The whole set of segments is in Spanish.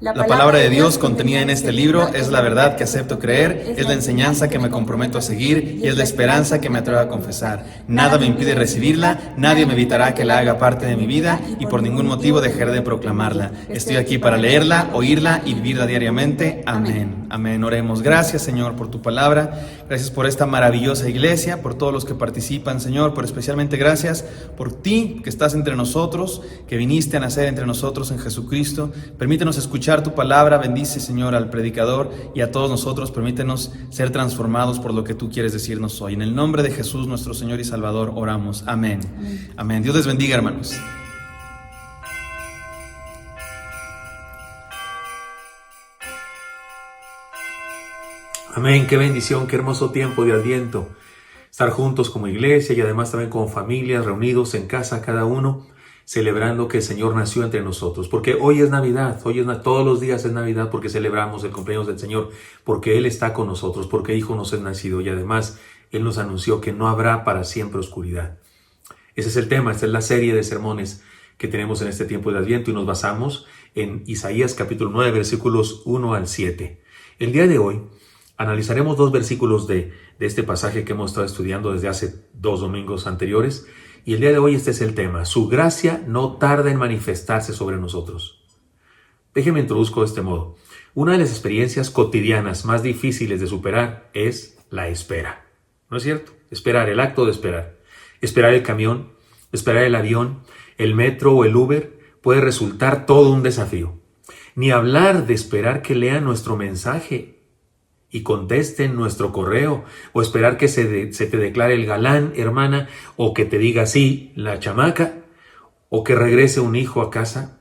La palabra de Dios contenida en este libro es la verdad que acepto creer, es la enseñanza que me comprometo a seguir y es la esperanza que me atrevo a confesar. Nada me impide recibirla, nadie me evitará que la haga parte de mi vida y por ningún motivo dejaré de proclamarla. Estoy aquí para leerla, oírla y vivirla diariamente. Amén. Amén. Oremos. Gracias, Señor, por tu palabra. Gracias por esta maravillosa iglesia, por todos los que participan, Señor, pero especialmente gracias por ti que estás entre nosotros, que viniste a nacer entre nosotros en Jesucristo. Permítenos escuchar tu palabra. Bendice, Señor, al predicador y a todos nosotros. Permítenos ser transformados por lo que tú quieres decirnos hoy. En el nombre de Jesús, nuestro Señor y Salvador, oramos. Amén. Amén. Dios les bendiga, hermanos. Amén, qué bendición, qué hermoso tiempo de Adviento. Estar juntos como iglesia y además también como familias, reunidos en casa cada uno, celebrando que el Señor nació entre nosotros. Porque hoy es Navidad, todos los días es Navidad porque celebramos el cumpleaños del Señor, porque Él está con nosotros, porque Hijo nos es nacido y además Él nos anunció que no habrá para siempre oscuridad. Ese es el tema, esta es la serie de sermones que tenemos en este tiempo de Adviento y nos basamos en Isaías capítulo 9, versículos 1 al 7. El día de hoy analizaremos dos versículos de este pasaje que hemos estado estudiando desde hace 2 domingos anteriores. Y el día de hoy este es el tema: su gracia no tarda en manifestarse sobre nosotros. Déjeme introduzco de este modo. Una de las experiencias cotidianas más difíciles de superar es la espera. ¿No es cierto? Esperar, el acto de esperar. Esperar el camión, esperar el avión, el metro o el Uber puede resultar todo un desafío. Ni hablar de esperar que lean nuestro mensaje y contesten nuestro correo, o esperar que se te declare el galán, hermana, o que te diga sí la chamaca, o que regrese un hijo a casa.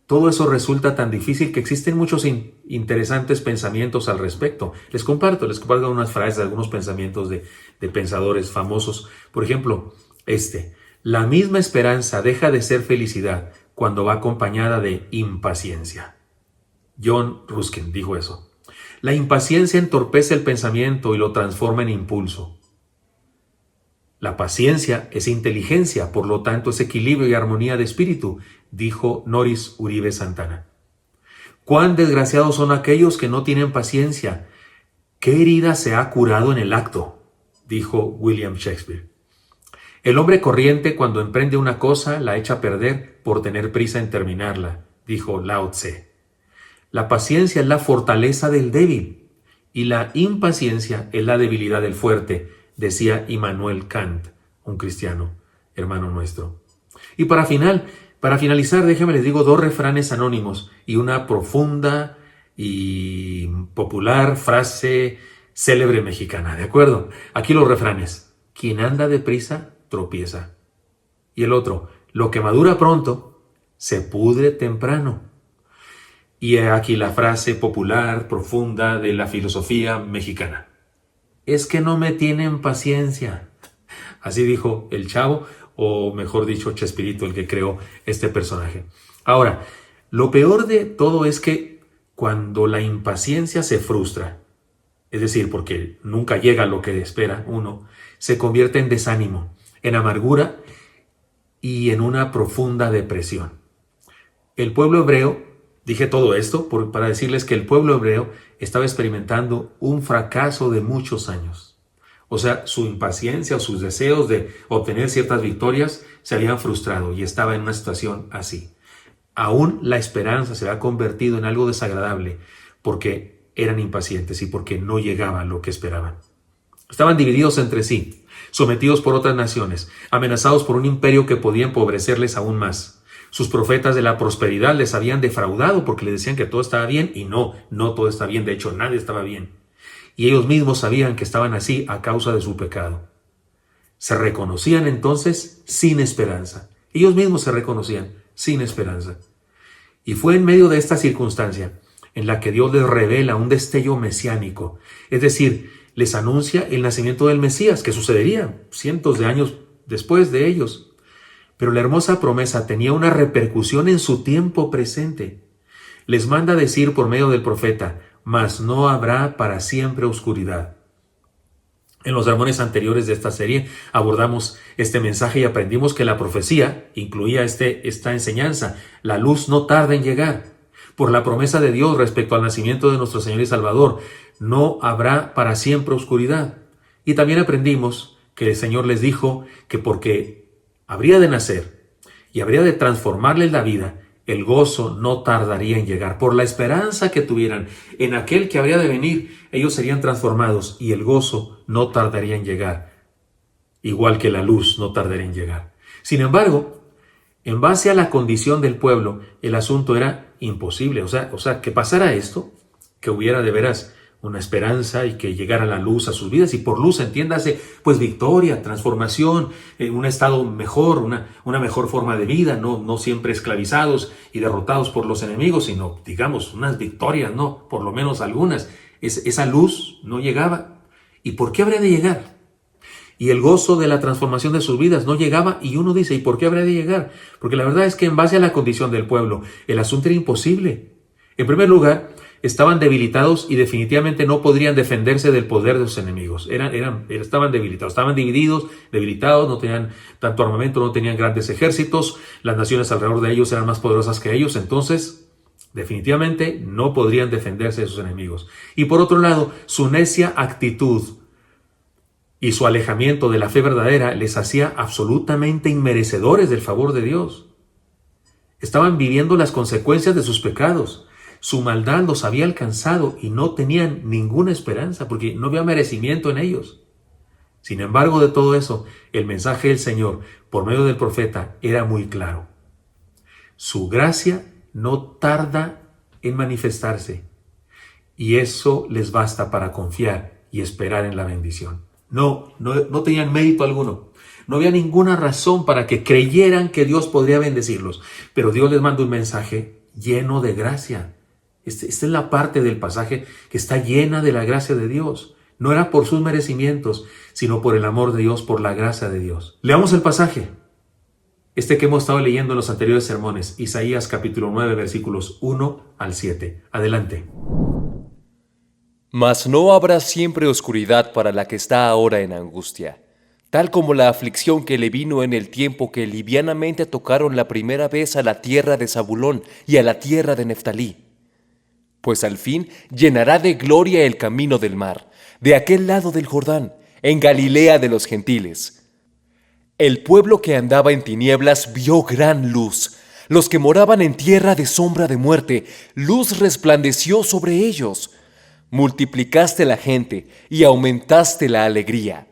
Todo eso resulta tan difícil que existen muchos interesantes pensamientos al respecto. Les comparto unas frases, algunos pensamientos de pensadores famosos. Por ejemplo, la misma esperanza deja de ser felicidad cuando va acompañada de impaciencia. John Ruskin dijo eso. La impaciencia entorpece el pensamiento y lo transforma en impulso. La paciencia es inteligencia, por lo tanto es equilibrio y armonía de espíritu, dijo Noris Uribe Santana. Cuán desgraciados son aquellos que no tienen paciencia. ¿Qué herida se ha curado en el acto?, dijo William Shakespeare. El hombre corriente, cuando emprende una cosa, la echa a perder por tener prisa en terminarla, dijo Lao Tse. La paciencia es la fortaleza del débil y la impaciencia es la debilidad del fuerte, decía Immanuel Kant, un cristiano, hermano nuestro. Y para finalizar, déjenme les digo 2 refranes anónimos y una profunda y popular frase célebre mexicana, ¿de acuerdo? Aquí los refranes: quien anda deprisa, tropieza. Y el otro: lo que madura pronto, se pudre temprano. Y aquí la frase popular, profunda de la filosofía mexicana: es que no me tienen paciencia. Así dijo el Chavo, o mejor dicho, Chespirito, el que creó este personaje. Ahora, lo peor de todo es que cuando la impaciencia se frustra, es decir, porque nunca llega lo que espera uno, se convierte en desánimo, en amargura y en una profunda depresión. El pueblo hebreo, dije todo esto para decirles que el pueblo hebreo estaba experimentando un fracaso de muchos años. O sea, su impaciencia o sus deseos de obtener ciertas victorias se habían frustrado y estaba en una situación así. Aún la esperanza se había convertido en algo desagradable porque eran impacientes y porque no llegaba a lo que esperaban. Estaban divididos entre sí, sometidos por otras naciones, amenazados por un imperio que podía empobrecerles aún más. Sus profetas de la prosperidad les habían defraudado porque les decían que todo estaba bien y no todo está bien, de hecho nadie estaba bien. Y ellos mismos sabían que estaban así a causa de su pecado. Se reconocían entonces sin esperanza. Ellos mismos se reconocían sin esperanza. Y fue en medio de esta circunstancia en la que Dios les revela un destello mesiánico, es decir, les anuncia el nacimiento del Mesías, que sucedería cientos de años después de ellos. Pero la hermosa promesa tenía una repercusión en su tiempo presente. Les manda decir por medio del profeta: mas no habrá para siempre oscuridad. En los sermones anteriores de esta serie abordamos este mensaje y aprendimos que la profecía incluía esta enseñanza: la luz no tarda en llegar. por la promesa de Dios respecto al nacimiento de nuestro Señor y Salvador. No habrá para siempre oscuridad. Y también aprendimos que el Señor les dijo que porque habría de nacer y habría de transformarles la vida, el gozo no tardaría en llegar. Por la esperanza que tuvieran en aquel que habría de venir, ellos serían transformados y el gozo no tardaría en llegar. Igual que la luz no tardaría en llegar. Sin embargo, en base a la condición del pueblo, el asunto era imposible. O sea, que pasara esto, que hubiera de veras una esperanza y que llegara la luz a sus vidas. Y por luz entiéndase, pues victoria, transformación, un estado mejor, una mejor forma de vida, no siempre esclavizados y derrotados por los enemigos, sino, digamos, unas victorias, no, por lo menos algunas. Esa luz no llegaba. ¿Y por qué habría de llegar? Y el gozo de la transformación de sus vidas no llegaba, y uno dice, ¿y por qué habría de llegar? Porque la verdad es que en base a la condición del pueblo, el asunto era imposible. En primer lugar, estaban debilitados y definitivamente no podrían defenderse del poder de sus enemigos. Estaban debilitados, estaban divididos, debilitados, no tenían tanto armamento, no tenían grandes ejércitos, las naciones alrededor de ellos eran más poderosas que ellos, entonces definitivamente no podrían defenderse de sus enemigos. Y por otro lado, su necia actitud y su alejamiento de la fe verdadera les hacía absolutamente inmerecedores del favor de Dios. Estaban viviendo las consecuencias de sus pecados. Su maldad los había alcanzado y no tenían ninguna esperanza porque no había merecimiento en ellos. Sin embargo, de todo eso, el mensaje del Señor, por medio del profeta, era muy claro. Su gracia no tarda en manifestarse y eso les basta para confiar y esperar en la bendición. No tenían mérito alguno. No había ninguna razón para que creyeran que Dios podría bendecirlos. Pero Dios les manda un mensaje lleno de gracia. Esta es la parte del pasaje que está llena de la gracia de Dios. No era por sus merecimientos, sino por el amor de Dios, por la gracia de Dios. Leamos el pasaje. Que hemos estado leyendo en los anteriores sermones. Isaías capítulo 9, versículos 1 al 7. Adelante. Mas no habrá siempre oscuridad para la que está ahora en angustia, tal como la aflicción que le vino en el tiempo que livianamente tocaron la primera vez a la tierra de Zabulón y a la tierra de Neftalí. Pues al fin llenará de gloria el camino del mar, de aquel lado del Jordán, en Galilea de los gentiles. El pueblo que andaba en tinieblas vio gran luz. Los que moraban en tierra de sombra de muerte, luz resplandeció sobre ellos. Multiplicaste la gente y aumentaste la alegría.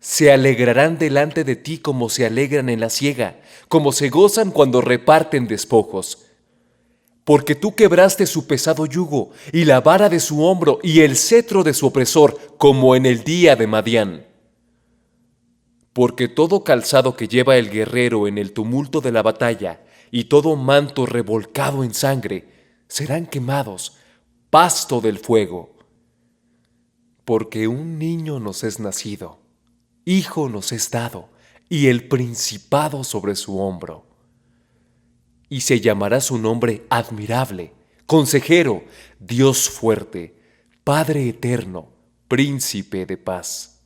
Se alegrarán delante de ti como se alegran en la siega, como se gozan cuando reparten despojos. Porque tú quebraste su pesado yugo y la vara de su hombro y el cetro de su opresor, como en el día de Madián. Porque todo calzado que lleva el guerrero en el tumulto de la batalla y todo manto revolcado en sangre serán quemados, pasto del fuego. Porque un niño nos es nacido, hijo nos es dado, y el principado sobre su hombro. Y se llamará su nombre admirable, consejero, Dios fuerte, Padre eterno, príncipe de paz.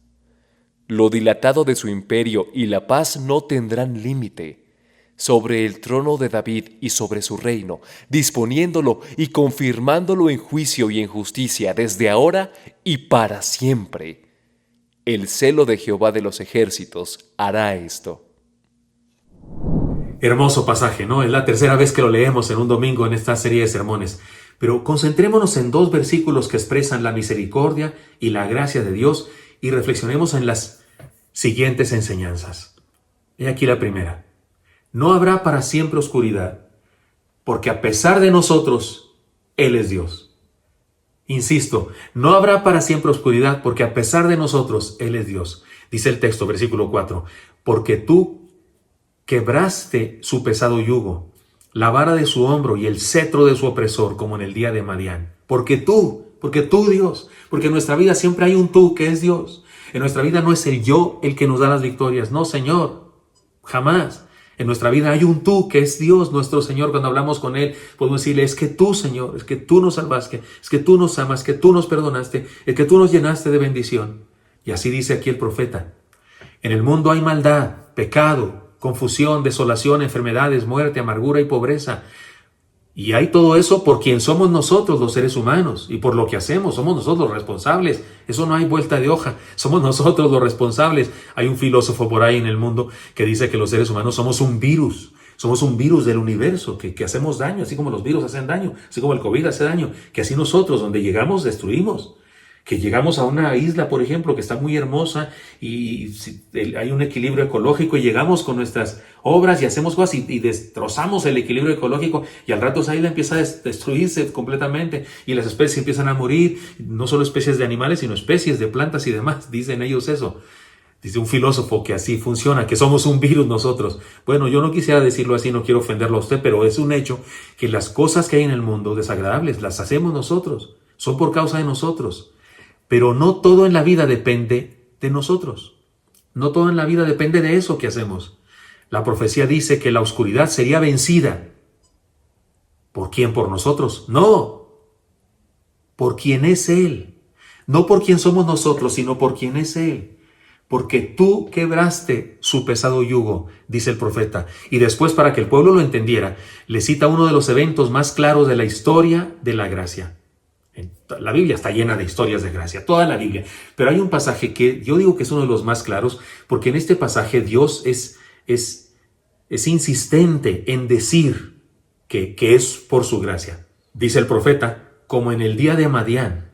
Lo dilatado de su imperio y la paz no tendrán límite, sobre el trono de David y sobre su reino, disponiéndolo y confirmándolo en juicio y en justicia desde ahora y para siempre. El celo de Jehová de los ejércitos hará esto. Hermoso pasaje, ¿no? Es la tercera vez que lo leemos en un domingo en esta serie de sermones. Pero concentrémonos en dos versículos que expresan la misericordia y la gracia de Dios y reflexionemos en las siguientes enseñanzas. He aquí la primera. No habrá para siempre oscuridad, porque a pesar de nosotros, Él es Dios. Insisto, no habrá para siempre oscuridad, porque a pesar de nosotros, Él es Dios. Dice el texto, versículo 4, porque tú quebraste su pesado yugo, la vara de su hombro y el cetro de su opresor, como en el día de Madián. Porque tú Dios, porque en nuestra vida siempre hay un tú que es Dios. En nuestra vida no es el yo el que nos da las victorias, no, Señor, jamás. En nuestra vida hay un tú que es Dios, nuestro Señor. Cuando hablamos con Él, podemos decirle, es que tú, Señor, es que tú nos salvaste, es que tú nos amas, que tú nos perdonaste, es que tú nos llenaste de bendición. Y así dice aquí el profeta. En el mundo hay maldad, pecado, confusión, desolación, enfermedades, muerte, amargura y pobreza. Y hay todo eso por quien somos nosotros los seres humanos y por lo que hacemos. Somos nosotros los responsables. Eso no hay vuelta de hoja. Somos nosotros los responsables. Hay un filósofo por ahí en el mundo que dice que los seres humanos somos un virus. Somos un virus del universo, que hacemos daño, así como los virus hacen daño, así como el COVID hace daño, que así nosotros, donde llegamos, destruimos. Que llegamos a una isla, por ejemplo, que está muy hermosa y hay un equilibrio ecológico y llegamos con nuestras obras y hacemos cosas y destrozamos el equilibrio ecológico y al rato esa isla empieza a destruirse completamente y las especies empiezan a morir, no solo especies de animales, sino especies de plantas y demás, dicen ellos eso. Dice un filósofo que así funciona, que somos un virus nosotros. Bueno, yo no quisiera decirlo así, no quiero ofenderlo a usted, pero es un hecho que las cosas que hay en el mundo desagradables las hacemos nosotros, son por causa de nosotros. Pero no todo en la vida depende de nosotros. No todo en la vida depende de eso que hacemos. La profecía dice que la oscuridad sería vencida. ¿Por quién? ¿Por nosotros? No. Por quien es Él. No por quien somos nosotros, sino por quien es Él. Porque tú quebraste su pesado yugo, dice el profeta. Y después, para que el pueblo lo entendiera, le cita uno de los eventos más claros de la historia de la gracia. La Biblia está llena de historias de gracia, toda la Biblia. Pero hay un pasaje que yo digo que es uno de los más claros, porque en este pasaje Dios es insistente en decir que es por su gracia. Dice el profeta, como en el día de Madián.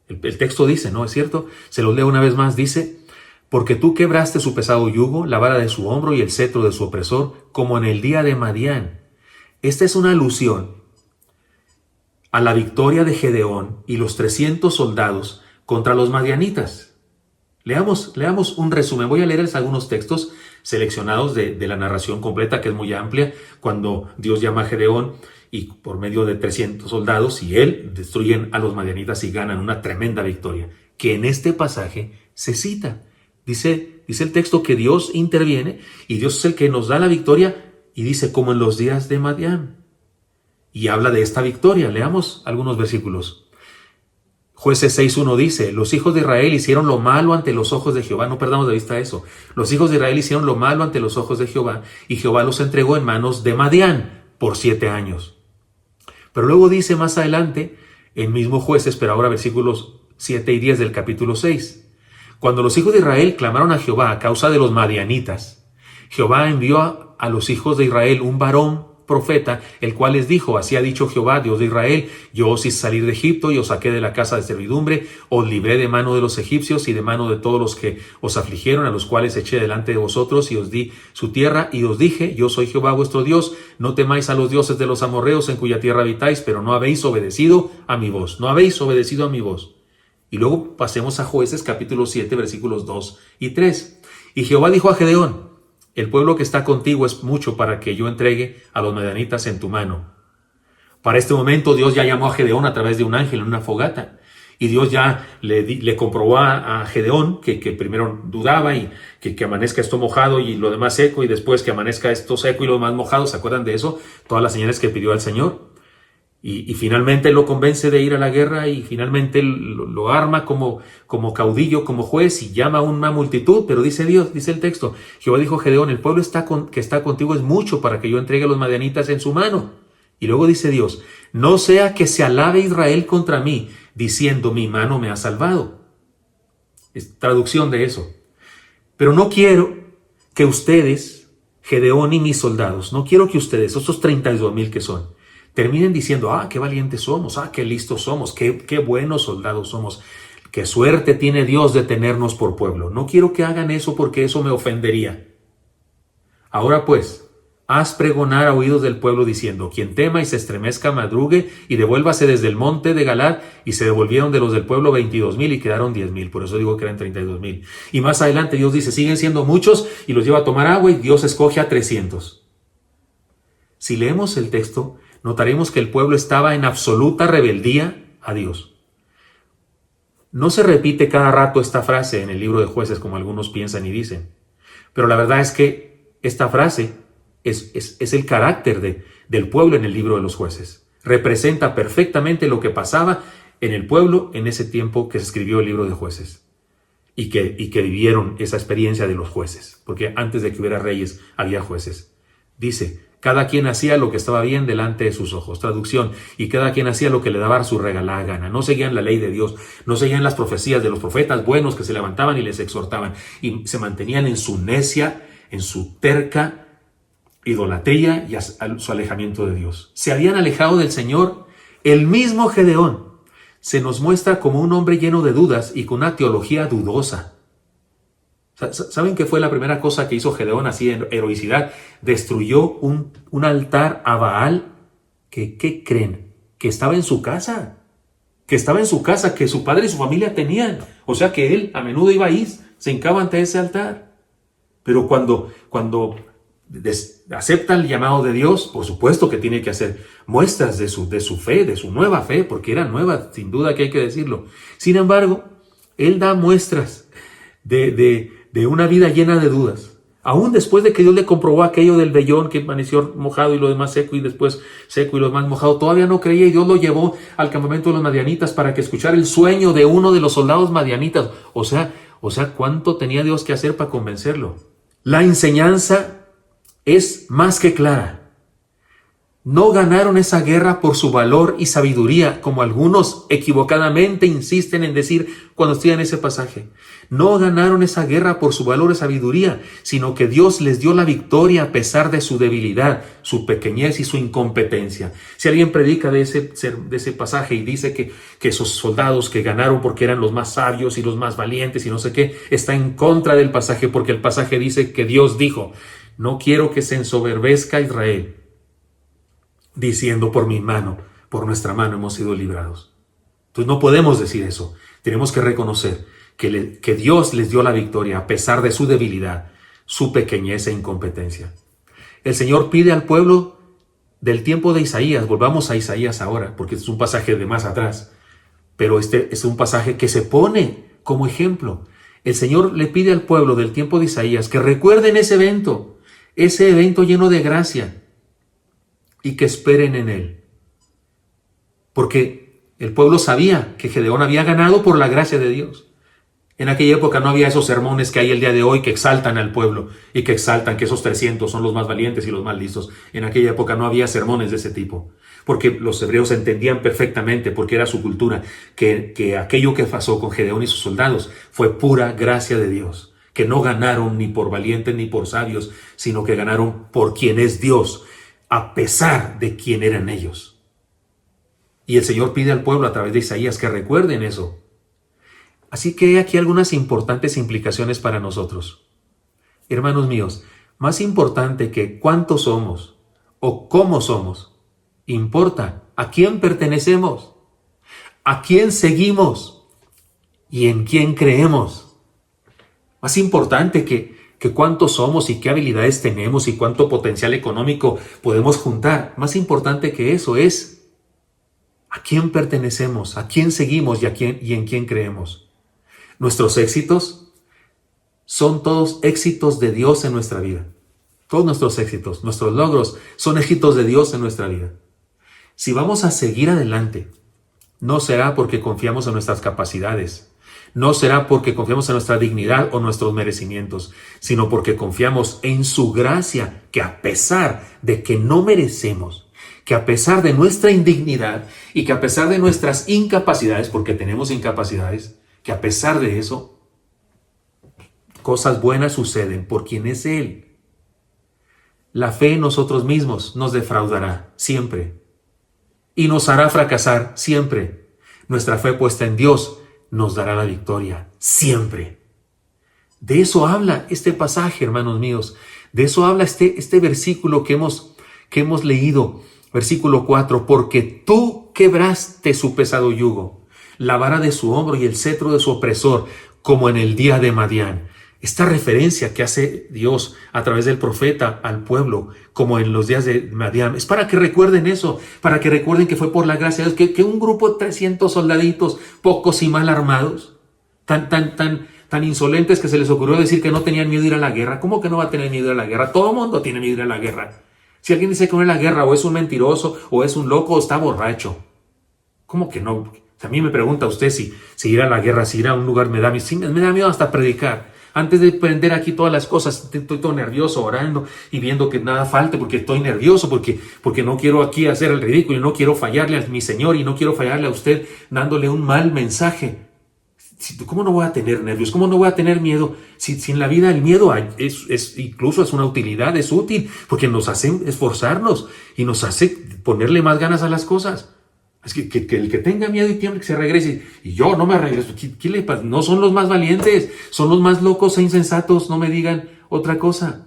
El texto dice, ¿no es cierto? Se lo leo una vez más, dice, porque tú quebraste su pesado yugo, la vara de su hombro y el cetro de su opresor, como en el día de Madián. Esta es una alusión a la victoria de Gedeón y los 300 soldados contra los madianitas. Leamos un resumen. Voy a leerles algunos textos seleccionados de la narración completa, que es muy amplia, cuando Dios llama a Gedeón y por medio de 300 soldados y él destruyen a los madianitas y ganan una tremenda victoria, que en este pasaje se cita. Dice el texto que Dios interviene y Dios es el que nos da la victoria y dice como en los días de Madián. Y habla de esta victoria. Leamos algunos versículos. Jueces 6.1 dice, los hijos de Israel hicieron lo malo ante los ojos de Jehová. No perdamos de vista eso. Los hijos de Israel hicieron lo malo ante los ojos de Jehová y Jehová los entregó en manos de Madián por 7 años. Pero luego dice más adelante, en mismo Jueces, pero ahora versículos 7 y 10 del capítulo 6. Cuando los hijos de Israel clamaron a Jehová a causa de los madianitas, Jehová envió a los hijos de Israel un varón profeta, el cual les dijo, así ha dicho Jehová, Dios de Israel, yo os hice salir de Egipto y os saqué de la casa de servidumbre, os libré de mano de los egipcios y de mano de todos los que os afligieron, a los cuales eché delante de vosotros y os di su tierra y os dije, yo soy Jehová vuestro Dios, no temáis a los dioses de los amorreos en cuya tierra habitáis, pero no habéis obedecido a mi voz, no habéis obedecido a mi voz. Y luego pasemos a Jueces capítulo 7 versículos 2 y 3. Y Jehová dijo a Gedeón, el pueblo que está contigo es mucho para que yo entregue a los madianitas en tu mano. Para este momento Dios ya llamó a Gedeón a través de un ángel en una fogata. Y Dios ya le comprobó a Gedeón que primero dudaba y que amanezca esto mojado y lo demás seco y después que amanezca esto seco y lo demás mojado. ¿Se acuerdan de eso? Todas las señales que pidió al Señor. Y finalmente lo convence de ir a la guerra y finalmente lo arma como caudillo, como juez y llama a una multitud. Pero dice Dios, dice el texto, Jehová dijo a Gedeón, el pueblo que está contigo es mucho para que yo entregue a los madianitas en su mano. Y luego dice Dios, no sea que se alabe Israel contra mí, diciendo mi mano me ha salvado. Es traducción de eso. Pero no quiero que ustedes, Gedeón y mis soldados, no quiero que ustedes, esos 32,000 que son, terminen diciendo, qué valientes somos, qué listos somos, qué buenos soldados somos, qué suerte tiene Dios de tenernos por pueblo. No quiero que hagan eso porque eso me ofendería. Ahora pues, haz pregonar a oídos del pueblo diciendo, quien tema y se estremezca madrugue y devuélvase desde el monte de Galad, y se devolvieron de los del pueblo 22,000 y quedaron 10,000, por eso digo que eran 32,000. Y más adelante Dios dice, siguen siendo muchos y los lleva a tomar agua y Dios escoge a 300. Si leemos el texto, notaremos que el pueblo estaba en absoluta rebeldía a Dios. No se repite cada rato esta frase en el libro de Jueces como algunos piensan y dicen, pero la verdad es que esta frase es el carácter del pueblo en el libro de los Jueces. Representa perfectamente lo que pasaba en el pueblo en ese tiempo que se escribió el libro de Jueces y que vivieron esa experiencia de los jueces, porque antes de que hubiera reyes había jueces. Dice, Cada quien hacía lo que estaba bien delante de sus ojos. Traducción: y cada quien hacía lo que le daba su regalada gana. No seguían la ley de Dios, no seguían las profecías de los profetas buenos que se levantaban y les exhortaban. Y se mantenían en su necia, en su terca idolatría y su alejamiento de Dios. Se habían alejado del Señor. El mismo Gedeón se nos muestra como un hombre lleno de dudas y con una teología dudosa. ¿Saben qué fue la primera cosa que hizo Gedeón así en heroicidad? Destruyó un altar a Baal. ¿Qué creen? Que estaba en su casa. Que estaba en su casa, que su padre y su familia tenían. O sea que él a menudo iba ahí, se hincaba ante ese altar. Pero cuando acepta el llamado de Dios, por supuesto que tiene que hacer muestras de su fe, de su nueva fe, porque era nueva, sin duda que hay que decirlo. Sin embargo, él da muestras de una vida llena de dudas. Aún después de que Dios le comprobó aquello del vellón que amaneció mojado y lo demás seco y después seco y lo demás mojado, todavía no creía y Dios lo llevó al campamento de los madianitas para que escuchara el sueño de uno de los soldados madianitas. O sea, ¿cuánto tenía Dios que hacer para convencerlo? La enseñanza es más que clara. No ganaron esa guerra por su valor y sabiduría, como algunos equivocadamente insisten en decir cuando estudian ese pasaje. No ganaron esa guerra por su valor y sabiduría, sino que Dios les dio la victoria a pesar de su debilidad, su pequeñez y su incompetencia. Si alguien predica de ese pasaje y dice que esos soldados que ganaron porque eran los más sabios y los más valientes y no sé qué, está en contra del pasaje, porque el pasaje dice que Dios dijo: no quiero que se ensoberbezca Israel, diciendo por nuestra mano hemos sido librados. Entonces no podemos decir eso. Tenemos que reconocer que Dios les dio la victoria a pesar de su debilidad, su pequeñez e incompetencia. El Señor pide al pueblo del tiempo de Isaías, volvamos a Isaías ahora, porque es un pasaje de más atrás, pero este es un pasaje que se pone como ejemplo. El Señor le pide al pueblo del tiempo de Isaías que recuerden ese evento lleno de gracia, y que esperen en él. Porque el pueblo sabía que Gedeón había ganado por la gracia de Dios. En aquella época no había esos sermones que hay el día de hoy que exaltan al pueblo y que exaltan que esos 300 son los más valientes y los más listos. En aquella época no había sermones de ese tipo, porque los hebreos entendían perfectamente, porque era su cultura, que aquello que pasó con Gedeón y sus soldados fue pura gracia de Dios, que no ganaron ni por valientes ni por sabios, sino que ganaron por quien es Dios, a pesar de quién eran ellos. Y el Señor pide al pueblo a través de Isaías que recuerden eso. Así que hay aquí algunas importantes implicaciones para nosotros. Hermanos míos, más importante que cuántos somos o cómo somos, importa a quién pertenecemos, a quién seguimos y en quién creemos. Más importante que cuántos somos y qué habilidades tenemos y cuánto potencial económico podemos juntar. Más importante que eso es a quién pertenecemos, a quién seguimos y en quién creemos. Nuestros éxitos son todos éxitos de Dios en nuestra vida. Todos nuestros éxitos, nuestros logros son éxitos de Dios en nuestra vida. Si vamos a seguir adelante, no será porque confiamos en nuestras capacidades, no será porque confiamos en nuestra dignidad o nuestros merecimientos, sino porque confiamos en su gracia, que a pesar de que no merecemos, que a pesar de nuestra indignidad y que a pesar de nuestras incapacidades, porque tenemos incapacidades, que a pesar de eso, cosas buenas suceden por quien es Él. La fe en nosotros mismos nos defraudará siempre y nos hará fracasar siempre. Nuestra fe puesta en Dios nos dará la victoria siempre. De eso habla este pasaje, hermanos míos. De eso habla este versículo que hemos leído. Versículo 4. Porque tú quebraste su pesado yugo, la vara de su hombro y el cetro de su opresor, como en el día de Madián. Esta referencia que hace Dios a través del profeta al pueblo, como en los días de Madián, es para que recuerden eso, para que recuerden que fue por la gracia de Dios, que un grupo de 300 soldaditos, pocos y mal armados, tan insolentes que se les ocurrió decir que no tenían miedo de ir a la guerra. ¿Cómo que no va a tener miedo de ir a la guerra? Todo el mundo tiene miedo de ir a la guerra. Si alguien dice que no es la guerra, o es un mentiroso, o es un loco, o está borracho. ¿Cómo que no? A mí me pregunta usted si ir a la guerra, si ir a un lugar me da miedo hasta predicar. Antes de prender aquí todas las cosas, estoy todo nervioso orando y viendo que nada falte porque estoy nervioso, porque no quiero aquí hacer el ridículo y no quiero fallarle a mi Señor y no quiero fallarle a usted dándole un mal mensaje. ¿Cómo no voy a tener nervios? ¿Cómo no voy a tener miedo? Si en la vida el miedo incluso es una utilidad, es útil, porque nos hace esforzarnos y nos hace ponerle más ganas a las cosas. Es que el que tenga miedo y tiemble que se regrese. Y yo no me regreso. ¿Qué le pasa? No son los más valientes, son los más locos e insensatos. No me digan otra cosa.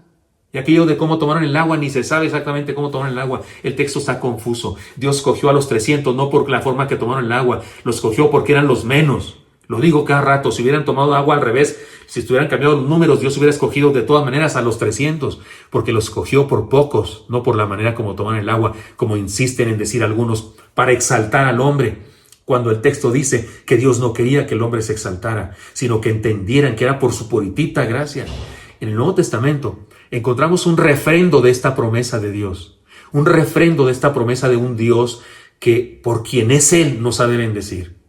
Y aquello de cómo tomaron el agua, ni se sabe exactamente cómo tomaron el agua. El texto está confuso. Dios cogió a los 300, no por la forma que tomaron el agua. Los cogió porque eran los menos. Lo digo cada rato, si hubieran tomado agua al revés, si estuvieran cambiado los números, Dios hubiera escogido de todas maneras a los 300, porque los escogió por pocos, no por la manera como toman el agua, como insisten en decir algunos, para exaltar al hombre, cuando el texto dice que Dios no quería que el hombre se exaltara, sino que entendieran que era por su puritita gracia. En el Nuevo Testamento encontramos un refrendo de esta promesa de Dios, un refrendo de esta promesa de un Dios que por quien es Él nos ha de bendecir.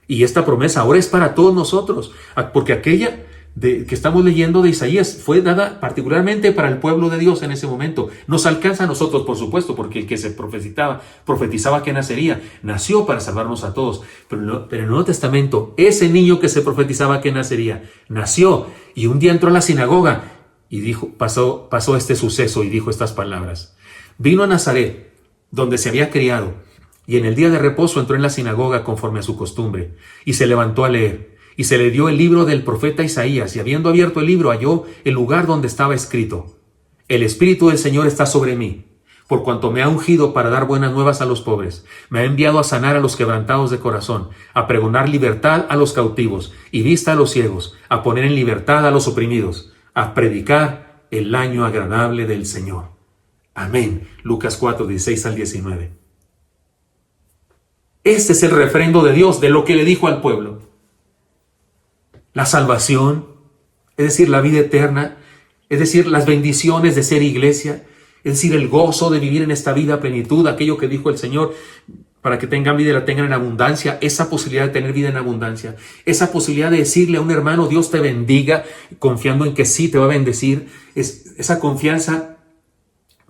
Y esta promesa ahora es para todos nosotros, porque aquella que estamos leyendo de Isaías fue dada particularmente para el pueblo de Dios en ese momento. Nos alcanza a nosotros, por supuesto, porque el que se profetizaba que nacería, nació para salvarnos a todos. Pero en el Nuevo Testamento, ese niño que se profetizaba que nacería, nació y un día entró a la sinagoga y pasó este suceso y dijo estas palabras. Vino a Nazaret, donde se había criado, y en el día de reposo entró en la sinagoga conforme a su costumbre, y se levantó a leer, y se le dio el libro del profeta Isaías, y habiendo abierto el libro halló el lugar donde estaba escrito: El Espíritu del Señor está sobre mí, por cuanto me ha ungido para dar buenas nuevas a los pobres, me ha enviado a sanar a los quebrantados de corazón, a pregonar libertad a los cautivos, y vista a los ciegos, a poner en libertad a los oprimidos, a predicar el año agradable del Señor. Amén. Lucas 4, 16 al 19. Este es el refrendo de Dios de lo que le dijo al pueblo. La salvación, es decir, la vida eterna, es decir, las bendiciones de ser iglesia, es decir, el gozo de vivir en esta vida a plenitud, aquello que dijo el Señor, para que tengan vida y la tengan en abundancia, esa posibilidad de tener vida en abundancia, esa posibilidad de decirle a un hermano, Dios te bendiga, confiando en que sí te va a bendecir, esa confianza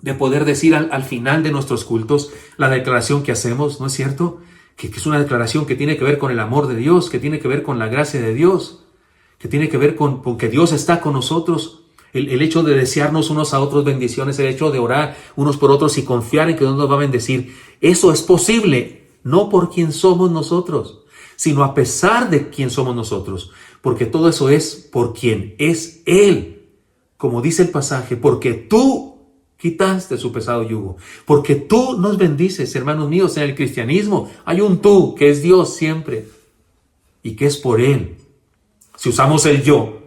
de poder decir al final de nuestros cultos la declaración que hacemos, ¿no es cierto?, que es una declaración que tiene que ver con el amor de Dios, que tiene que ver con la gracia de Dios, que tiene que ver con que Dios está con nosotros. El hecho de desearnos unos a otros bendiciones, el hecho de orar unos por otros y confiar en que Dios nos va a bendecir, eso es posible, no por quien somos nosotros, sino a pesar de quien somos nosotros, porque todo eso es por quien es Él. Como dice el pasaje, porque tú quitaste su pesado yugo, porque tú nos bendices, hermanos míos. En el cristianismo hay un tú que es Dios siempre y que es por Él. Si usamos el yo,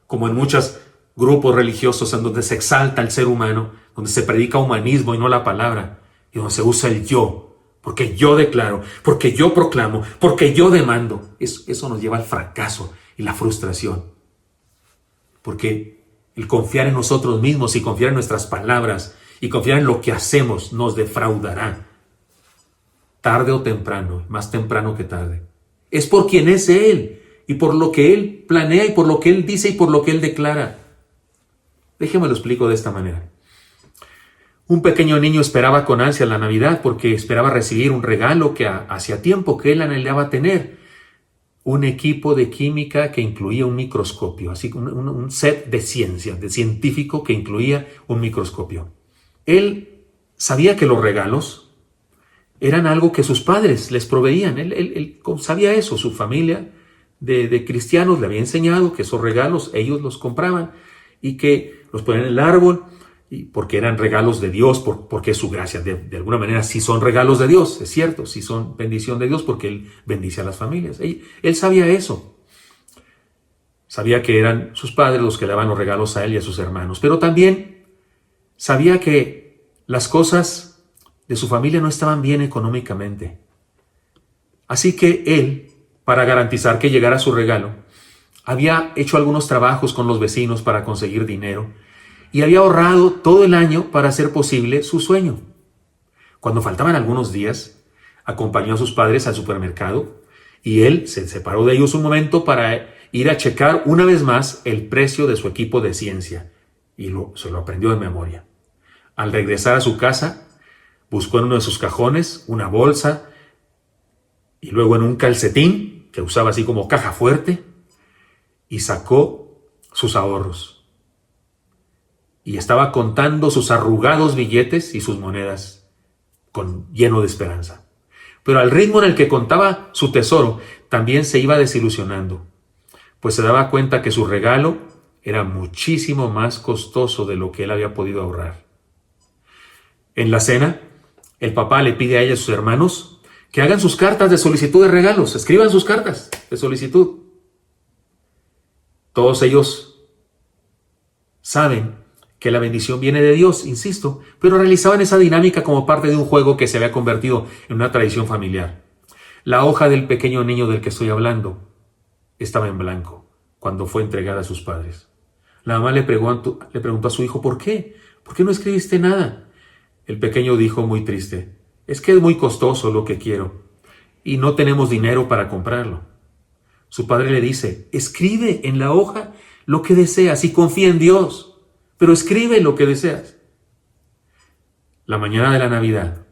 como en muchos grupos religiosos en donde se exalta el ser humano, donde se predica humanismo y no la palabra, y donde se usa el yo, porque yo declaro, porque yo proclamo, porque yo demando, eso nos lleva al fracaso y la frustración. Porque el confiar en nosotros mismos y confiar en nuestras palabras y confiar en lo que hacemos nos defraudará. Tarde o temprano, más temprano que tarde. Es por quien es Él y por lo que Él planea y por lo que Él dice y por lo que Él declara. Déjeme lo explico de esta manera. Un pequeño niño esperaba con ansia la Navidad porque esperaba recibir un regalo que hacía tiempo que él anhelaba tener. Un equipo de química que incluía un microscopio, así como un set de ciencia, de científico que incluía un microscopio. Él sabía que los regalos eran algo que sus padres les proveían. Él sabía eso, su familia de cristianos le había enseñado que esos regalos ellos los compraban y que los ponían en el árbol, y porque eran regalos de Dios, porque es su gracia. De alguna manera sí son regalos de Dios, es cierto, sí son bendición de Dios porque Él bendice a las familias. Él sabía eso. Sabía que eran sus padres los que le daban los regalos a él y a sus hermanos, pero también sabía que las cosas de su familia no estaban bien económicamente. Así que él, para garantizar que llegara su regalo, había hecho algunos trabajos con los vecinos para conseguir dinero y había ahorrado todo el año para hacer posible su sueño. Cuando faltaban algunos días, acompañó a sus padres al supermercado y él se separó de ellos un momento para ir a checar una vez más el precio de su equipo de ciencia. Y se lo aprendió de memoria. Al regresar a su casa, buscó en uno de sus cajones una bolsa y luego en un calcetín que usaba así como caja fuerte y sacó sus ahorros. Y estaba contando sus arrugados billetes y sus monedas lleno de esperanza. Pero al ritmo en el que contaba su tesoro, también se iba desilusionando, pues se daba cuenta que su regalo era muchísimo más costoso de lo que él había podido ahorrar. En la cena, el papá le pide a ella y a sus hermanos que hagan sus cartas de solicitud de regalos, escriban sus cartas de solicitud. Todos ellos saben que la bendición viene de Dios, insisto, pero realizaban esa dinámica como parte de un juego que se había convertido en una tradición familiar. La hoja del pequeño niño del que estoy hablando estaba en blanco cuando fue entregada a sus padres. La mamá le preguntó a su hijo, ¿por qué? ¿Por qué no escribiste nada? El pequeño dijo muy triste, es que es muy costoso lo que quiero y no tenemos dinero para comprarlo. Su padre le dice, escribe en la hoja lo que deseas y confía en Dios, pero escribe lo que deseas. La mañana de la Navidad,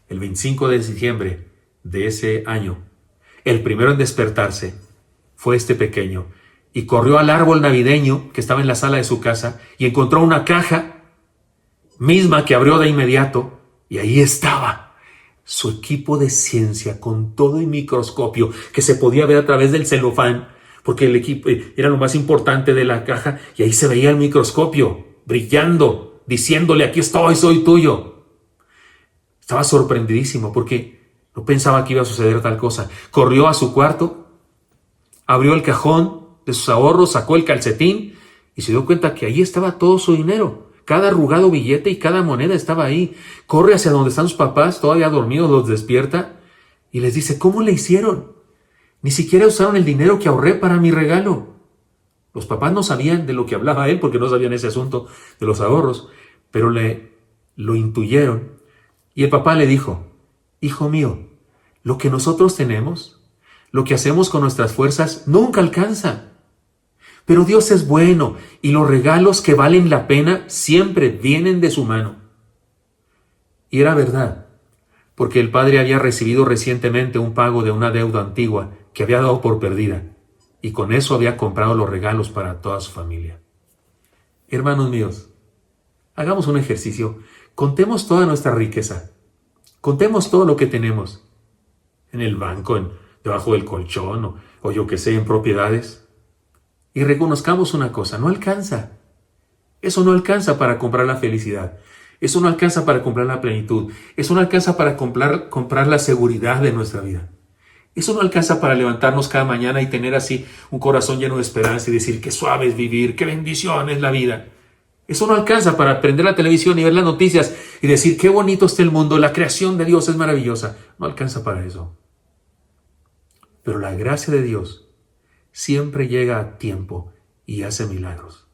el 25 de diciembre de ese año, el primero en despertarse fue este pequeño y corrió al árbol navideño que estaba en la sala de su casa y encontró una caja misma que abrió de inmediato y ahí estaba su equipo de ciencia con todo el microscopio que se podía ver a través del celofán, porque el equipo era lo más importante de la caja y ahí se veía el microscopio brillando, diciéndole, aquí estoy, soy tuyo. Estaba sorprendidísimo porque no pensaba que iba a suceder tal cosa. Corrió a su cuarto, abrió el cajón de sus ahorros, sacó el calcetín y se dio cuenta que ahí estaba todo su dinero. Cada arrugado billete y cada moneda estaba ahí. Corre hacia donde están sus papás, todavía dormidos, los despierta y les dice, ¿cómo le hicieron? Ni siquiera usaron el dinero que ahorré para mi regalo. Los papás no sabían de lo que hablaba él porque no sabían ese asunto de los ahorros, pero lo intuyeron. Y el papá le dijo, hijo mío, lo que nosotros tenemos, lo que hacemos con nuestras fuerzas, nunca alcanza. Pero Dios es bueno y los regalos que valen la pena siempre vienen de su mano. Y era verdad, porque el padre había recibido recientemente un pago de una deuda antigua que había dado por perdida y con eso había comprado los regalos para toda su familia. Hermanos míos, hagamos un ejercicio, contemos toda nuestra riqueza, contemos todo lo que tenemos en el banco, debajo del colchón o yo que sé, en propiedades. Y reconozcamos una cosa, no alcanza. Eso no alcanza para comprar la felicidad. Eso no alcanza para comprar la plenitud. Eso no alcanza para comprar la seguridad de nuestra vida. Eso no alcanza para levantarnos cada mañana y tener así un corazón lleno de esperanza y decir qué suave es vivir, qué bendición es la vida. Eso no alcanza para prender la televisión y ver las noticias y decir qué bonito está el mundo, la creación de Dios es maravillosa. No alcanza para eso. Pero la gracia de Dios siempre llega a tiempo y hace milagros.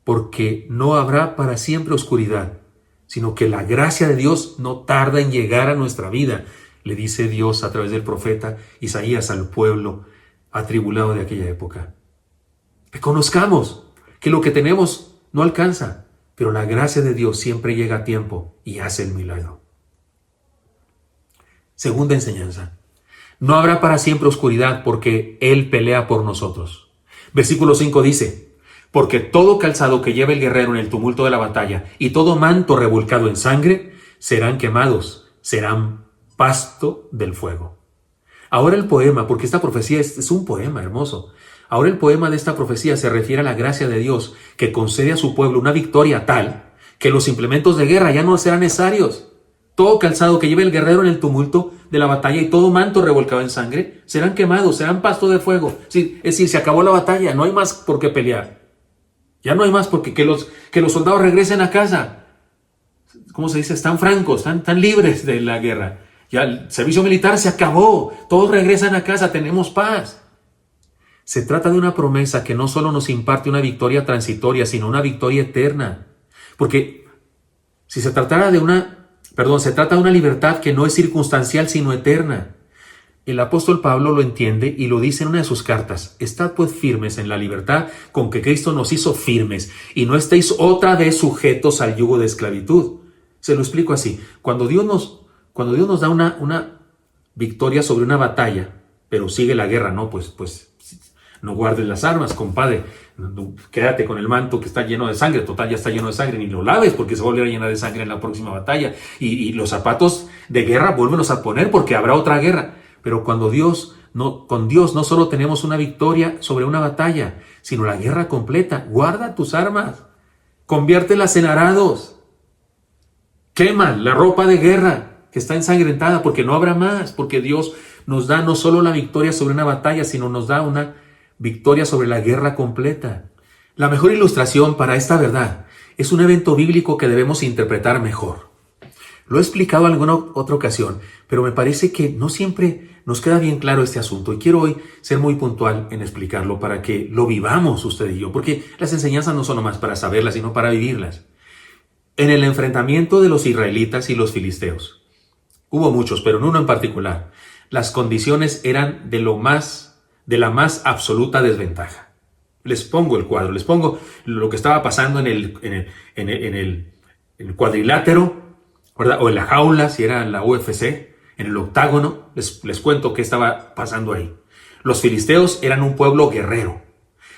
Porque no habrá para siempre oscuridad, sino que la gracia de Dios no tarda en llegar a nuestra vida, le dice Dios a través del profeta Isaías al pueblo atribulado de aquella época. Reconozcamos que lo que tenemos no alcanza, pero la gracia de Dios siempre llega a tiempo y hace el milagro. Segunda enseñanza. No habrá para siempre oscuridad porque Él pelea por nosotros. Versículo 5 dice, porque todo calzado que lleve el guerrero en el tumulto de la batalla y todo manto revolcado en sangre serán quemados, serán pasto del fuego. Ahora el poema, porque esta profecía es un poema hermoso. Ahora el poema de esta profecía se refiere a la gracia de Dios que concede a su pueblo una victoria tal que los implementos de guerra ya no serán necesarios. Todo calzado que lleve el guerrero en el tumulto de la batalla y todo manto revolcado en sangre serán quemados, serán pasto de fuego. Es decir, se acabó la batalla, no hay más por qué pelear. Ya no hay más porque que los soldados regresen a casa. ¿Cómo se dice? Están francos, están libres de la guerra. Ya el servicio militar se acabó, todos regresan a casa, tenemos paz. Se trata de una promesa que no solo nos imparte una victoria transitoria, sino una victoria eterna. Porque si se trata de una libertad que no es circunstancial, sino eterna. El apóstol Pablo lo entiende y lo dice en una de sus cartas. Estad pues firmes en la libertad con que Cristo nos hizo firmes y no estéis otra vez sujetos al yugo de esclavitud. Se lo explico así. Cuando Dios nos da una victoria sobre una batalla, pero sigue la guerra, no, pues no guardes las armas, compadre. Quédate con el manto que está lleno de sangre. Total, ya está lleno de sangre. Ni lo laves porque se volverá a llenar de sangre en la próxima batalla. Y los zapatos de guerra vuélvenos a poner porque habrá otra guerra. Pero con Dios no solo tenemos una victoria sobre una batalla, sino la guerra completa. Guarda tus armas. Conviértelas en arados. Quema la ropa de guerra que está ensangrentada porque no habrá más. Porque Dios nos da no solo la victoria sobre una batalla, sino nos da una victoria sobre la guerra completa. La mejor ilustración para esta verdad es un evento bíblico que debemos interpretar mejor. Lo he explicado en alguna otra ocasión, pero me parece que no siempre nos queda bien claro este asunto y quiero hoy ser muy puntual en explicarlo para que lo vivamos usted y yo, porque las enseñanzas no son nomás para saberlas, sino para vivirlas. En el enfrentamiento de los israelitas y los filisteos, hubo muchos, pero en uno en particular, las condiciones eran de la más absoluta desventaja. Les pongo el cuadro, les pongo lo que estaba pasando en el cuadrilátero, ¿verdad? O en la jaula, si era la UFC, en el octágono, les cuento qué estaba pasando ahí. Los filisteos eran un pueblo guerrero,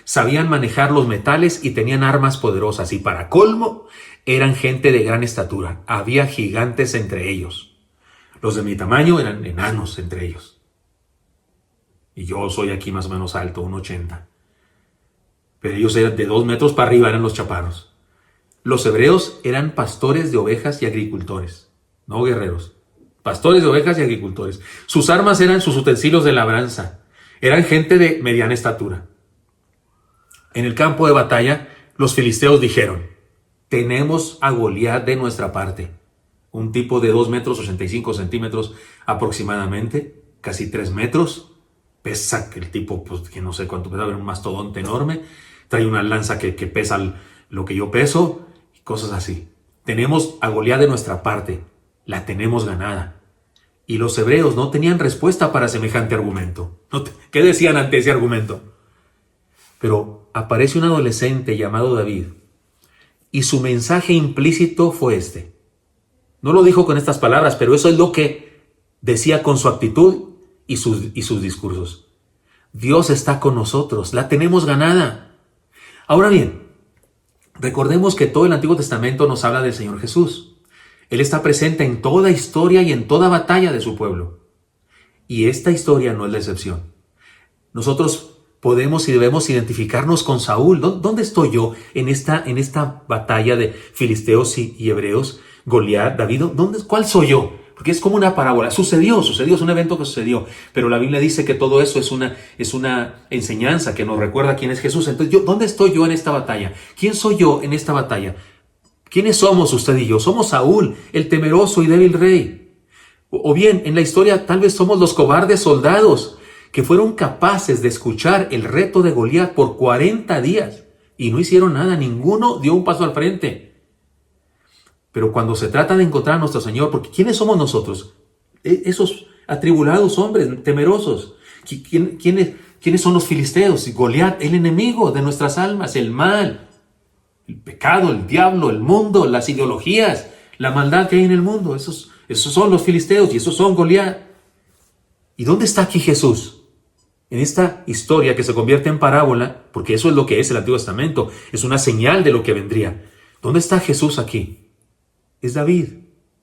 sabían manejar los metales y tenían armas poderosas y para colmo, eran gente de gran estatura, había gigantes entre ellos. Los de mi tamaño eran enanos entre ellos. Y yo soy aquí más o menos alto, 1,80. Pero ellos eran de 2 metros para arriba, eran los chaparros. Los hebreos eran pastores de ovejas y agricultores, no guerreros. Pastores de ovejas y agricultores. Sus armas eran sus utensilios de labranza. Eran gente de mediana estatura. En el campo de batalla, los filisteos dijeron, tenemos a Goliat de nuestra parte. Un tipo de 2 metros 85 centímetros aproximadamente, casi 3 metros. Pesa que el tipo, pues que no sé cuánto pesa, un mastodonte enorme. Trae una lanza que pesa lo que yo peso y cosas así. Tenemos a Goliat de nuestra parte. La tenemos ganada. Y los hebreos no tenían respuesta para semejante argumento. ¿Qué decían ante ese argumento? Pero aparece un adolescente llamado David y su mensaje implícito fue este. No lo dijo con estas palabras, pero eso es lo que decía con su actitud y sus discursos. Dios está con nosotros, la tenemos ganada. Ahora bien, recordemos que todo el Antiguo Testamento nos habla del Señor Jesús. Él está presente en toda historia y en toda batalla de su pueblo. Y esta historia no es la excepción. Nosotros podemos y debemos identificarnos con Saúl. ¿Dónde estoy yo en esta batalla de filisteos y hebreos? Goliat, David, ¿cuál soy yo? Porque es como una parábola. Sucedió, es un evento que sucedió. Pero la Biblia dice que todo eso es una enseñanza que nos recuerda quién es Jesús. Entonces, ¿dónde estoy yo en esta batalla? ¿Quién soy yo en esta batalla? ¿Quiénes somos usted y yo? Somos Saúl, el temeroso y débil rey. O bien, en la historia tal vez somos los cobardes soldados que fueron capaces de escuchar el reto de Goliat por 40 días y no hicieron nada, ninguno dio un paso al frente. Pero cuando se trata de encontrar a nuestro Señor, porque ¿quiénes somos nosotros? Esos atribulados hombres, temerosos. ¿Quiénes son los filisteos? Goliat, el enemigo de nuestras almas, el mal, el pecado, el diablo, el mundo, las ideologías, la maldad que hay en el mundo. Esos son los filisteos y esos son Goliat. ¿Y dónde está aquí Jesús? En esta historia que se convierte en parábola, porque eso es lo que es el Antiguo Testamento, es una señal de lo que vendría. ¿Dónde está Jesús aquí? Es David,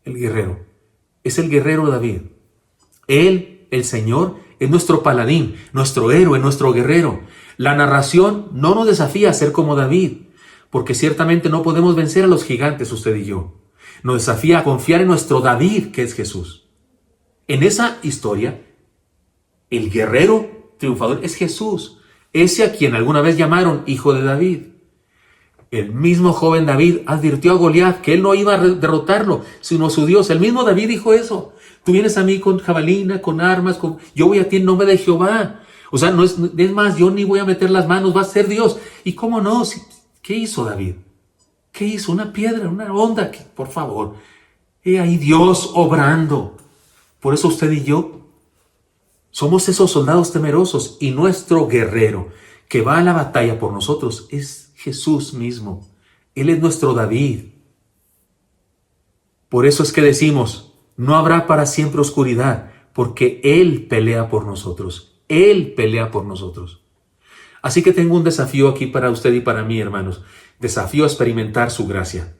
el guerrero. Es el guerrero David. Él, el Señor, es nuestro paladín, nuestro héroe, nuestro guerrero. La narración no nos desafía a ser como David, porque ciertamente no podemos vencer a los gigantes, usted y yo. Nos desafía a confiar en nuestro David, que es Jesús. En esa historia, el guerrero triunfador es Jesús, ese a quien alguna vez llamaron Hijo de David. El mismo joven David advirtió a Goliat que él no iba a derrotarlo, sino su Dios. El mismo David dijo eso. Tú vienes a mí con jabalina, con armas, yo voy a ti en nombre de Jehová. O sea, no es más, yo ni voy a meter las manos, va a ser Dios. ¿Y cómo no? ¿Qué hizo David? ¿Qué hizo? Una piedra, una onda, por favor. He ahí Dios obrando. Por eso usted y yo Somos esos soldados temerosos y nuestro guerrero que va a la batalla por nosotros es Jesús mismo. Él es nuestro David. Por eso es que decimos, no habrá para siempre oscuridad, porque Él pelea por nosotros. Él pelea por nosotros. Así que tengo un desafío aquí para usted y para mí, hermanos. Desafío a experimentar su gracia.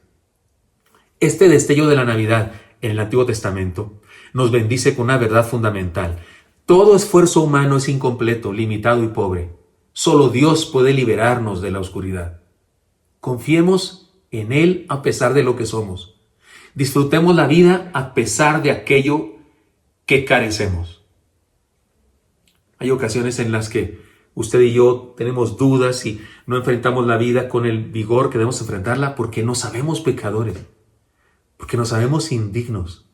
Este destello de la Navidad en el Antiguo Testamento nos bendice con una verdad fundamental. Todo esfuerzo humano es incompleto, limitado y pobre. Solo Dios puede liberarnos de la oscuridad. Confiemos en Él a pesar de lo que somos. Disfrutemos la vida a pesar de aquello que carecemos. Hay ocasiones en las que usted y yo tenemos dudas y no enfrentamos la vida con el vigor que debemos enfrentarla porque no sabemos pecadores, porque nos sabemos indignos,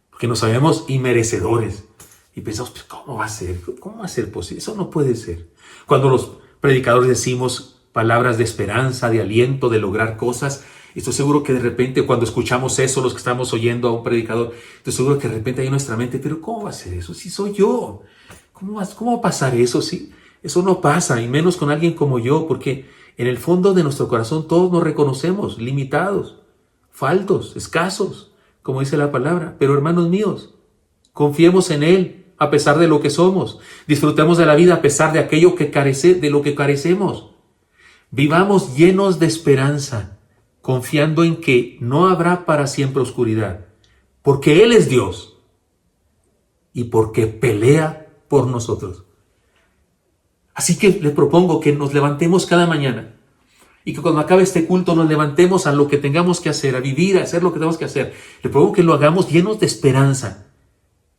porque nos sabemos inmerecedores. Y pensamos, pues, ¿cómo va a ser? ¿Cómo va a ser posible? Eso no puede ser. Cuando los predicadores decimos palabras de esperanza, de aliento, de lograr cosas, estoy seguro que de repente cuando escuchamos eso, los que estamos oyendo a un predicador, estoy seguro que de repente hay en nuestra mente, pero ¿cómo va a ser eso? Si soy yo. ¿Cómo va a pasar eso? Sí, eso no pasa, y menos con alguien como yo, porque en el fondo de nuestro corazón todos nos reconocemos limitados, faltos, escasos, como dice la palabra. Pero hermanos míos, confiemos en Él a pesar de lo que somos. Disfrutemos de la vida a pesar de aquello de lo que carecemos. Vivamos llenos de esperanza, confiando en que no habrá para siempre oscuridad, porque Él es Dios y porque pelea por nosotros. Así que le propongo que nos levantemos cada mañana y que cuando acabe este culto nos levantemos a lo que tengamos que hacer, a vivir, a hacer lo que tenemos que hacer. Le propongo que lo hagamos llenos de esperanza,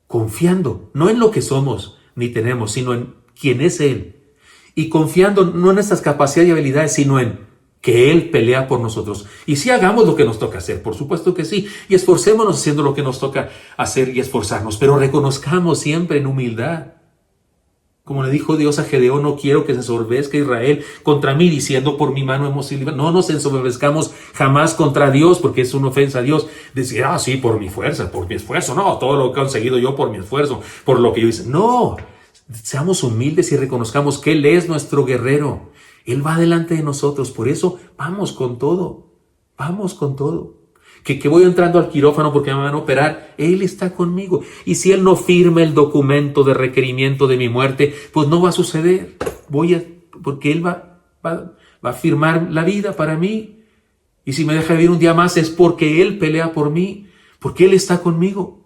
confiando no en lo que somos ni tenemos, sino en quién es Él. Y confiando no en nuestras capacidades y habilidades, sino en que Él pelea por nosotros. Y sí, hagamos lo que nos toca hacer, por supuesto que sí. Y esforcémonos haciendo lo que nos toca hacer y esforzarnos. Pero reconozcamos siempre en humildad. Como le dijo Dios a Gedeón, no quiero que se ensoberbezca Israel contra mí, diciendo por mi mano hemos sido librados. No nos ensoberbezcamos jamás contra Dios, porque es una ofensa a Dios. Decir, sí, por mi fuerza, por mi esfuerzo. No, todo lo que he conseguido yo por mi esfuerzo, por lo que yo hice. No, seamos humildes y reconozcamos que Él es nuestro guerrero. Él va delante de nosotros. Por eso, vamos con todo. Vamos con todo. Que voy entrando al quirófano porque me van a operar, Él está conmigo. Y si Él no firma el documento de requerimiento de mi muerte, pues no va a suceder. Porque Él va a firmar la vida para mí. Y si me deja vivir un día más es porque Él pelea por mí, porque Él está conmigo.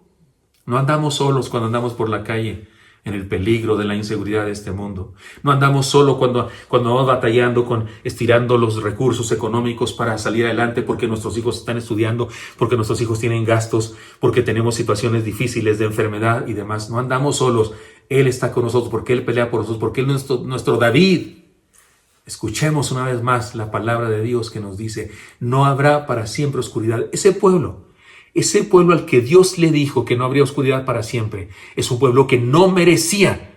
No andamos solos cuando andamos por la calle en el peligro de la inseguridad de este mundo. No andamos solo cuando vamos batallando estirando los recursos económicos para salir adelante porque nuestros hijos están estudiando, porque nuestros hijos tienen gastos, porque tenemos situaciones difíciles de enfermedad y demás. No andamos solos. Él está con nosotros porque Él pelea por nosotros, porque Él es nuestro David. Escuchemos una vez más la palabra de Dios que nos dice, no habrá para siempre oscuridad. Ese pueblo al que Dios le dijo que no habría oscuridad para siempre, es un pueblo que no merecía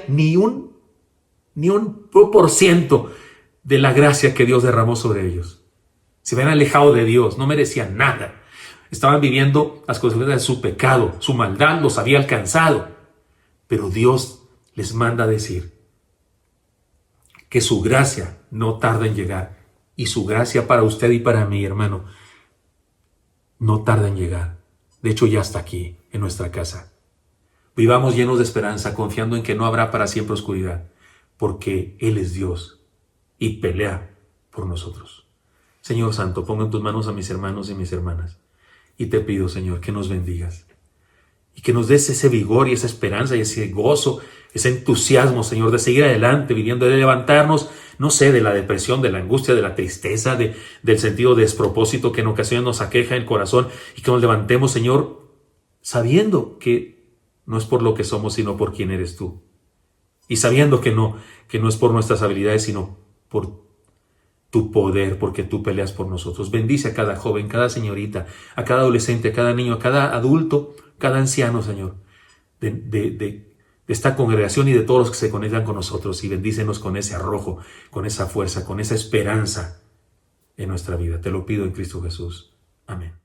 ni un % de la gracia que Dios derramó sobre ellos. Se habían alejado de Dios, no merecían nada. Estaban viviendo las consecuencias de su pecado, su maldad los había alcanzado. Pero Dios les manda a decir que su gracia no tarda en llegar. Y su gracia para usted y para mí, hermano, no tarda en llegar. De hecho, ya está aquí, en nuestra casa. Vivamos llenos de esperanza, confiando en que no habrá para siempre oscuridad, porque Él es Dios y pelea por nosotros. Señor Santo, pongo en tus manos a mis hermanos y mis hermanas. Y te pido, Señor, que nos bendigas. Y que nos des ese vigor y esa esperanza y ese gozo, ese entusiasmo, Señor, de seguir adelante, viviendo, de levantarnos, no sé, de la depresión, de la angustia, de la tristeza, del sentido de despropósito que en ocasiones nos aqueja el corazón, y que nos levantemos, Señor, sabiendo que no es por lo que somos, sino por quién eres tú. Y sabiendo que no es por nuestras habilidades, sino por tu poder, porque tú peleas por nosotros. Bendice a cada joven, cada señorita, a cada adolescente, a cada niño, a cada adulto, cada anciano, Señor, de esta congregación y de todos los que se conectan con nosotros, y bendícenos con ese arrojo, con esa fuerza, con esa esperanza en nuestra vida. Te lo pido en Cristo Jesús. Amén.